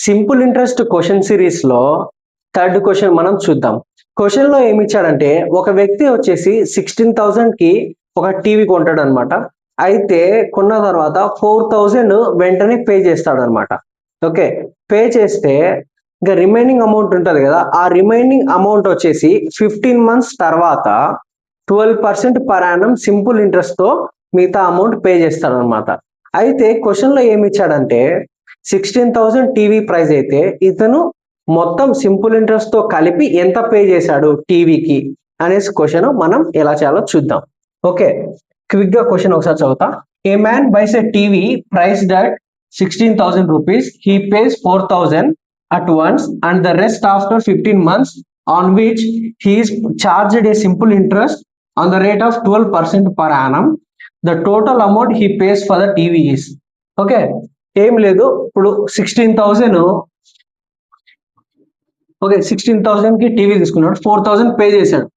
Simple interest question series లో third question మనం చూద్దాం. క్వశ్చన్ లో ఏమి ఇచ్చాడంటే, ఒక వ్యక్తి వచ్చేసి 16,000 కి ఒక టీవీ కొంటాడు అనమాట. అయితే కొన్న తర్వాత 4,000 వెంటనే పే చేస్తాడు అనమాట. ఓకే, పే చేస్తే ఇంకా రిమైనింగ్ అమౌంట్ ఉంటుంది కదా, ఆ రిమైనింగ్ అమౌంట్ వచ్చేసి 15 months తర్వాత 12% పర్ యానం సింపుల్ ఇంట్రెస్ట్ తో మిగతా అమౌంట్ పే చేస్తాడు అనమాట. అయితే క్వశ్చన్ లో ఏమి ఇచ్చాడంటే, 16,000 టీవీ ప్రైస్ అయితే ఇతను మొత్తం సింపుల్ ఇంట్రెస్ట్ తో కలిపి ఎంత పే చేశాడు టీవీకి అనేసి క్వశ్చన్ మనం ఎలా చేయాలో చూద్దాం. ఓకే, క్విక్ గా క్వశ్చన్ ఒకసారి చదువుతా. A man buys a TV price that 16,000 rupees. He pays 4,000 at once and the rest after 15 months, on which he is charged a simple interest on the rate of 12% per annum. The total amount he pays for the TV is. Okay, ఏం లేదు, ఇప్పుడు 16,000, okay 16,000 కి TV తీసుకున్నాడు, 4,000 pay చేశాడు.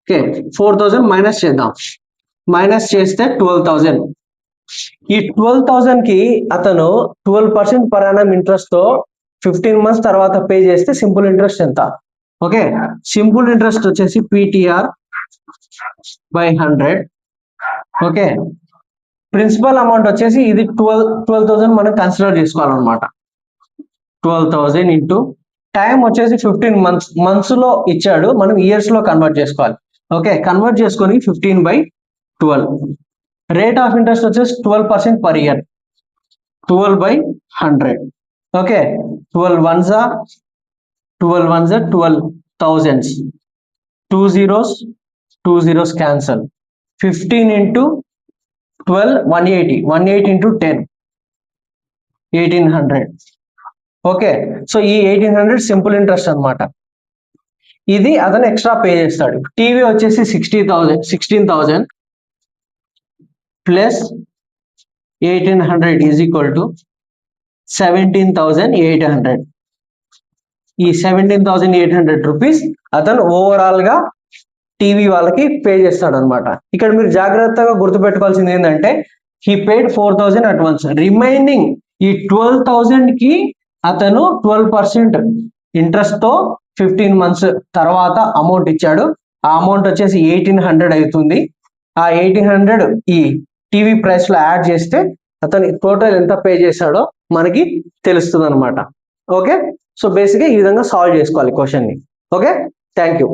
Okay, 4,000 minus చేద్దాం, minus చేస్తే 12,000. ఈ 12,000 కి అతను 12% పర్ యానం ఇంట్రెస్ట్ తో 15 months తర్వాత పే చేస్తే సింపుల్ ఇంట్రెస్ట్ ఎంత? ఓకే, సింపుల్ ఇంట్రెస్ట్ వచ్చేసి PTR by 100. Okay, principal amount వచ్చేసి ఇది 12,000 మనం కన్సిడర్ చేసుకోవాలన్నమాట. 12,000 ఇంటూ టైం వచ్చేసి 15 months, మంత్స్ లో ఇచ్చాడు, మనం ఇయర్స్ లో కన్వర్ట్ చేసుకోవాలి. ఓకే, కన్వర్ట్ చేసుకొని 15/12. రేట్ ఆఫ్ ఇంట్రెస్ట్ వచ్చేసి 12% per year, 12/100. Okay, 12 ones are 12,000s, 2 zeros, 2 zeros cancel. 15 into 12, 180, 180 into 10, 1,800. Okay, so ఈ 1,800 సింపుల్ ఇంట్రెస్ట్ అన్నమాట. ఇది అతను ఎక్స్ట్రా పే చేస్తాడు. టీవీ వచ్చేసి 16,000 ప్లస్ 1,800 ఈజ్ ఈక్వల్ టు 17,800. ఈ 17,800 రూపీస్ అతను ఓవరాల్ గా టీవీ వాళ్ళకి పే చేస్తాడు అనమాట. ఇక్కడ మీరు జాగ్రత్తగా గుర్తుపెట్టుకోవాల్సింది ఏంటంటే, he paid 4,000 at once. Remaining ఈ 12,000 కి అతను 12% ఇంట్రెస్ట్ తో 15 months తర్వాత అమౌంట్ ఇచ్చాడు. ఆ అమౌంట్ వచ్చేసి 1,800 అవుతుంది. ఆ 1,800 ఈ టీవీ ప్రైస్ లో యాడ్ చేస్తే అతను టోటల్ ఎంత పే చేశాడో మనకి తెలుస్తుంది అనమాట. ఓకే, సో బేసిక్గా ఈ విధంగా సాల్వ్ చేసుకోవాలి క్వశ్చన్ ని. Okay, thank you.